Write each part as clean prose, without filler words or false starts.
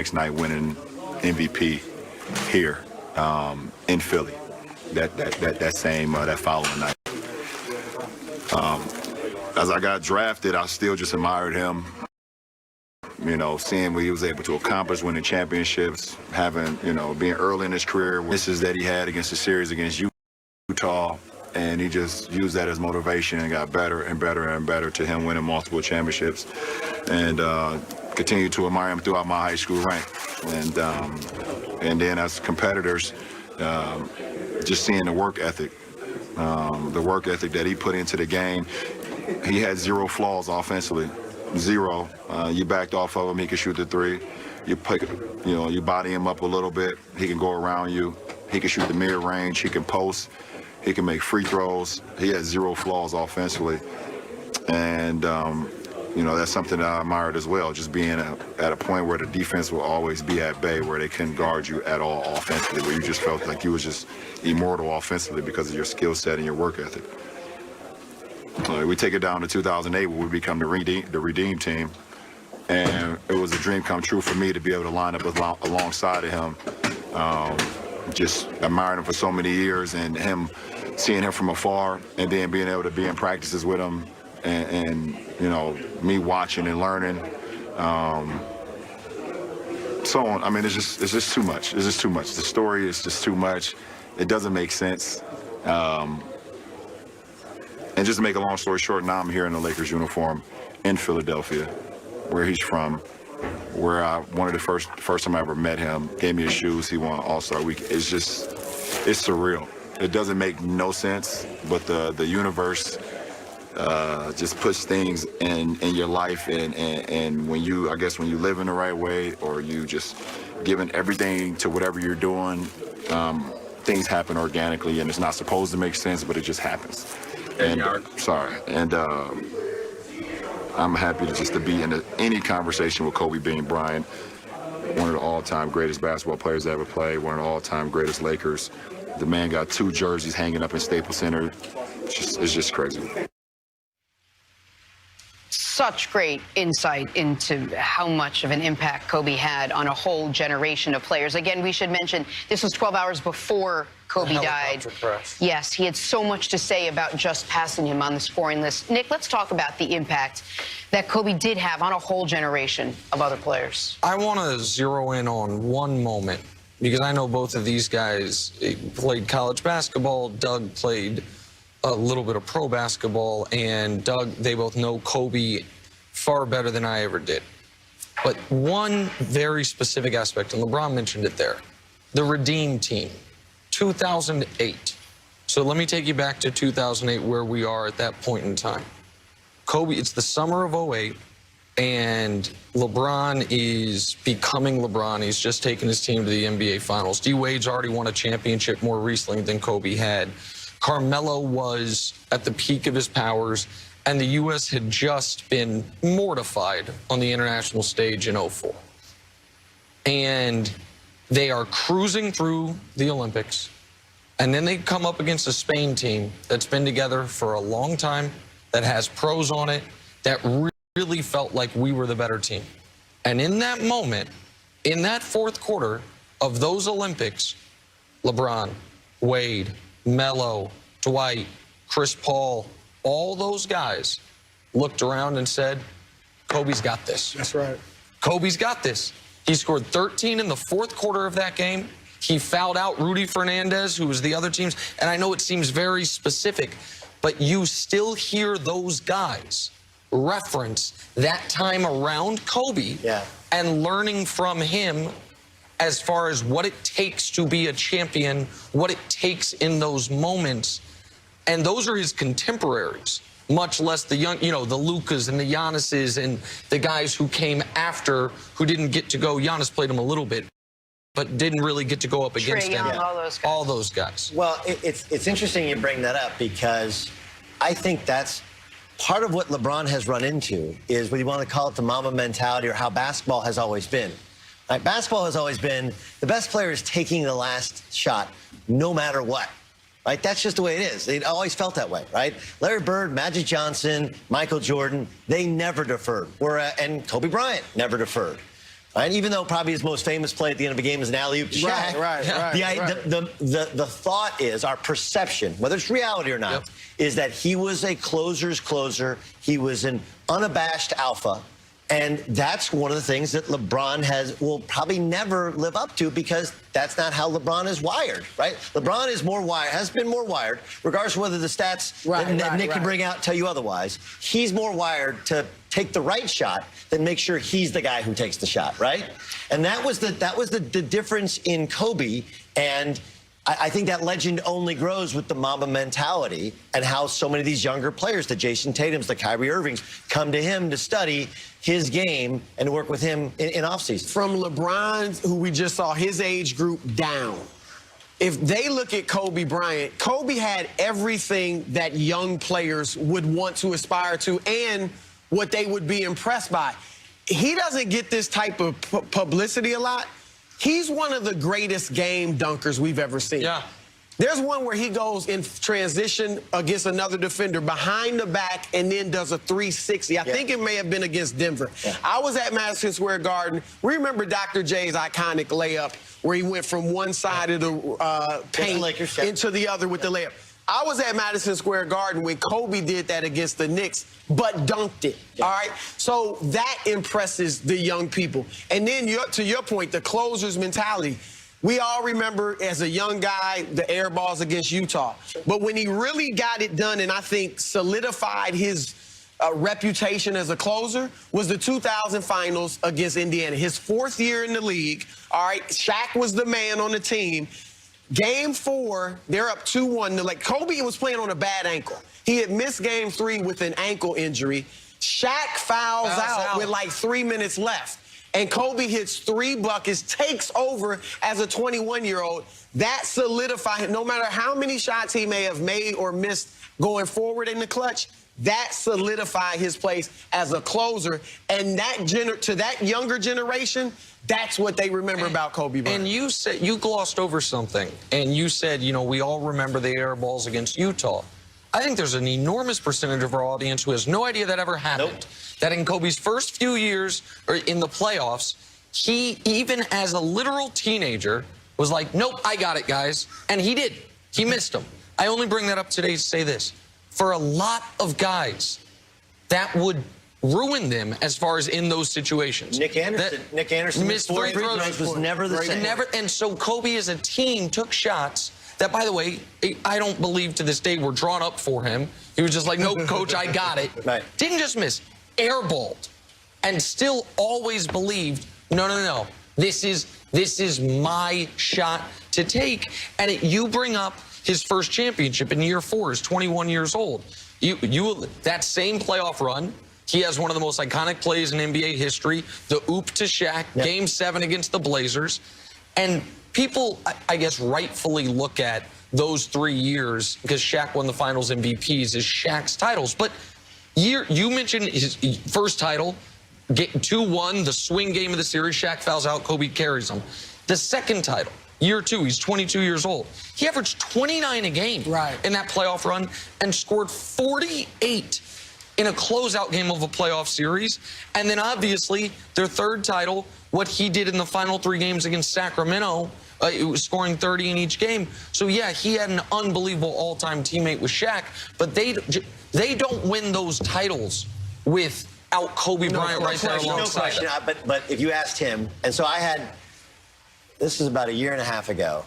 next night winning MVP here in Philly. That following night. As I got drafted, I still just admired him. You know, seeing what he was able to accomplish, winning championships, having, you know, being early in his career, misses that he had against the series against Utah, and he just used that as motivation and got better and better and better to him winning multiple championships, and continued to admire him throughout my high school rank. And then as competitors, just seeing the work ethic that he put into the game. He had zero flaws offensively. Zero. You backed off of him, he could shoot the three. You body him up a little bit, he can go around you. He can shoot the mid-range, he can post, he can make free throws. He has zero flaws offensively. And, you know, that's something that I admired as well, just being at a point where the defense will always be at bay, where they couldn't guard you at all offensively, where you just felt like you was just immortal offensively because of your skill set and your work ethic. We take it down to 2008 where we become the Redeem team, and it was a dream come true for me to be able to line up alongside of him. Just admiring him for so many years, and seeing him from afar, and then being able to be in practices with him, and you know, me watching and learning. So on. I mean, it's just too much. It's just too much. The story is just too much. It doesn't make sense. And just to make a long story short, now I'm here in the Lakers uniform in Philadelphia, where he's from, where one of the first time I ever met him, gave me his shoes, he won All-Star Week. It's surreal. It doesn't make no sense, but the universe just puts things in your life, and when you live in the right way, or you just giving everything to whatever you're doing, things happen organically, and it's not supposed to make sense, but it just happens. And I'm happy to be in any conversation with Kobe Bryant, one of the all-time greatest basketball players to ever play, one of the all-time greatest Lakers. The man got 2 jerseys hanging up in Staples Center. It's just crazy. Such great insight into how much of an impact Kobe had on a whole generation of players. Again, we should mention this was 12 hours before Kobe died. Yes, he had so much to say about just passing him on the scoring list. Nick, let's talk about the impact that Kobe did have on a whole generation of other players. I want to zero in on one moment, because I know both of these guys played college basketball. Doug played a little bit of pro basketball, and Doug, they both know Kobe far better than I ever did. But one very specific aspect, and LeBron mentioned it there, the Redeem team, 2008. So let me take you back to 2008, where we are at that point in time. Kobe, it's the summer of 08, and LeBron is becoming LeBron. He's just taken his team to the NBA Finals. D-Wade's already won a championship more recently than Kobe had. Carmelo was at the peak of his powers, and the U.S. had just been mortified on the international stage in 04. And they are cruising through the Olympics, and then they come up against a Spain team that's been together for a long time, that has pros on it, that really felt like we were the better team. And in that moment, in that fourth quarter of those Olympics, LeBron, Wade, Melo, Dwight, Chris Paul, all those guys looked around and said, Kobe's got this. That's right. Kobe's got this. He scored 13 in the fourth quarter of that game. He fouled out Rudy Fernandez, who was the other team's. And I know it seems very specific, but you still hear those guys reference that time around Kobe, and learning from him as far as what it takes to be a champion, what it takes in those moments. And those are his contemporaries, much less the young, you know, the Lukas and the Giannis's and the guys who came after, who didn't get to go. Giannis played him a little bit, but didn't really get to go up against him. All those guys. Well, it's interesting you bring that up, because I think that's part of what LeBron has run into, is what you want to call it, the Mamba mentality, or how basketball has always been. Like, basketball has always been the best player is taking the last shot no matter what. Right? That's just the way it is. It always felt that way, right? Larry Bird, Magic Johnson, Michael Jordan, they never deferred. And Kobe Bryant never deferred. Right? Even though probably his most famous play at the end of the game is an alley-oop to Shaq. Right. The thought is, our perception, whether it's reality or not, is that he was a closer's closer. He was an unabashed alpha. And that's one of the things that LeBron will probably never live up to, because that's not how LeBron is wired, right? LeBron is more wired, has been more wired, regardless of whether the stats that Nick can bring out tell you otherwise. He's more wired to take the right shot than make sure he's the guy who takes the shot, right? And that was the difference in Kobe. And I think that legend only grows with the Mamba mentality, and how so many of these younger players, the Jason Tatums, the Kyrie Irvings, come to him to study his game and to work with him in offseason. From LeBron, who we just saw, his age group down, if they look at Kobe Bryant, Kobe had everything that young players would want to aspire to and what they would be impressed by. He doesn't get this type of publicity a lot. He's one of the greatest game dunkers we've ever seen. Yeah. There's one where he goes in transition against another defender behind the back and then does a 360. I think it may have been against Denver. I was at Madison Square Garden. We remember Dr. J's iconic layup where he went from one side of the paint into the other with the layup. I was at Madison Square Garden when Kobe did that against the Knicks, but dunked it, all right? So that impresses the young people. And then, to your point, the closer's mentality. We all remember, as a young guy, the air balls against Utah. But when he really got it done and I think solidified his reputation as a closer was the 2000 finals against Indiana. His 4th year in the league, all right? Shaq was the man on the team. Game 4, they're up 2-1. Like, Kobe was playing on a bad ankle. He had missed game 3 with an ankle injury. Shaq fouls out with like 3 minutes left. And Kobe hits 3 buckets, takes over as a 21-year-old. That solidified him. No matter how many shots he may have made or missed going forward in the clutch, that solidified his place as a closer. And that to that younger generation, that's what they remember about Kobe Bryant. And you glossed over something, and you said, you know, we all remember the air balls against Utah. I think there's an enormous percentage of our audience who has no idea that ever happened. That in Kobe's first few years or in the playoffs, he, even as a literal teenager, was like, nope, I got it, guys. And he did. He missed them. I only bring that up today to say this. For a lot of guys, that would ruin them as far as in those situations. Nick Anderson missed 3 throws, was never the same. And so Kobe as a team took shots that, by the way, I don't believe to this day were drawn up for him. He was just like, nope, coach, I got it. Didn't just miss, airballed, and still always believed, no, this is my shot to take. And you bring up his first championship in year 4, is 21 years old. That same playoff run, he has one of the most iconic plays in NBA history, the oop to Shaq, Game 7 against the Blazers. And people, I guess, rightfully look at those 3 years, because Shaq won the finals MVPs, as Shaq's titles. But you mentioned his first title, 2-1, the swing game of the series. Shaq fouls out, Kobe carries him. The second title, year 2, he's 22 years old. He averaged 29 a game in that playoff run and scored 48 in a closeout game of a playoff series. And then obviously their third title, what he did in the final 3 games against Sacramento, it was scoring 30 in each game. So yeah, he had an unbelievable all-time teammate with Shaq, but they don't win those titles without Kobe Bryant right there alongside him. But if you asked him, and so this is about 1.5 years ago,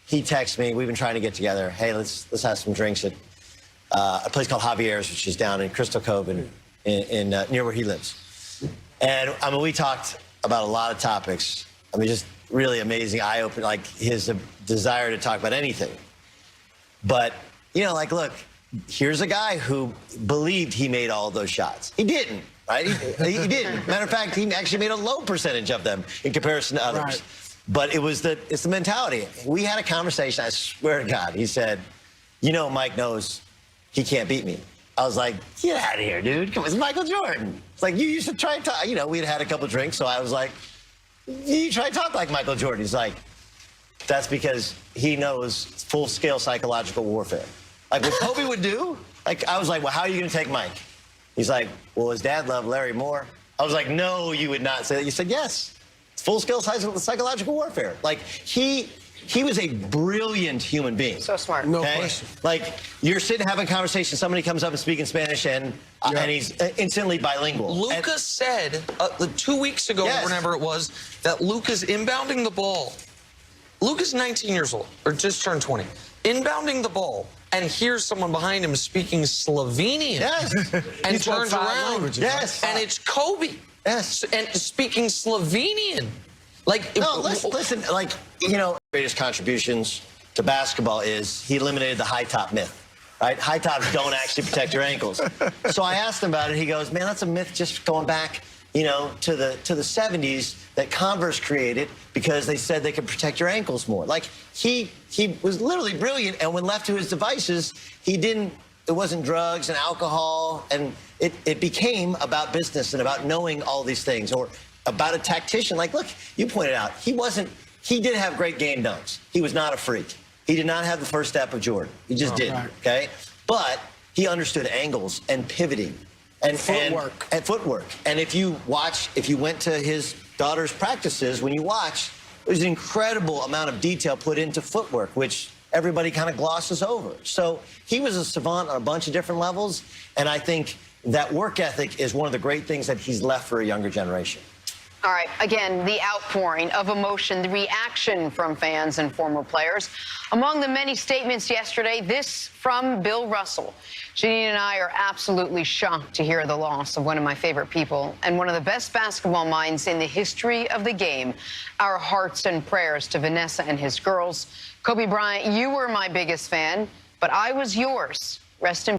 he texted me, we've been trying to get together, hey, let's have some drinks at a place called Javier's, which is down in Crystal Cove near where he lives. And I mean, we talked about a lot of topics. I mean, just really amazing, eye-opening, like his desire to talk about anything. But, you know, like, look, here's a guy who believed he made all of those shots. He didn't, right? He didn't. Matter of fact, he actually made a low percentage of them in comparison to others. But it's the mentality. We had a conversation, I swear to God. He said, you know, Mike knows he can't beat me. I was like, get out of here, dude. Come on, it's Michael Jordan. It's like, you used to try and talk. You know, we'd had a couple drinks, so I was like, you try to talk like Michael Jordan. He's like, that's because he knows full-scale psychological warfare. Like what Kobe would do, like I was like, well, how are you going to take Mike? He's like, well, his dad loved Larry Moore. I was like, no, you would not say that. You said yes. full-scale psychological warfare. Like, he was a brilliant human being. So smart. No question. Like, you're sitting having a conversation, somebody comes up and speaking Spanish, and he's instantly bilingual. Luka said 2 weeks ago, Yes. whenever it was, that Luka's inbounding the ball. Luka's 19 years old, or just turned 20. Inbounding the ball, and here's someone behind him speaking Slovenian. Yes. And He spoke turns 5 around. languages, Yes. And it's Kobe. Yes. And speaking Slovenian. Like, No, listen, like, you know, greatest contributions to basketball is he eliminated the high top myth, right? High tops don't actually protect your ankles. So I asked him about it. He goes, man, that's a myth just going back, you know, to the 70s that Converse created because they said they could protect your ankles more. Like, he was literally brilliant, and when left to his devices, it wasn't drugs and alcohol, and it became about business and about knowing all these things, or about a tactician. Like, look, you pointed out, he did have great game dunks. He was not a freak. He did not have the first step of Jordan. He just didn't, right. okay? But he understood angles and pivoting. And footwork. And footwork. And if you went to his daughter's practices, when you watched, there's an incredible amount of detail put into footwork, which everybody kind of glosses over. So he was a savant on a bunch of different levels, and I think that work ethic is one of the great things that he's left for a younger generation. All right, again, the outpouring of emotion, the reaction from fans and former players. Among the many statements yesterday, this from Bill Russell. Janine and I are absolutely shocked to hear the loss of one of my favorite people and one of the best basketball minds in the history of the game. Our hearts and prayers to Vanessa and his girls. Kobe Bryant, you were my biggest fan, but I was yours. Rest in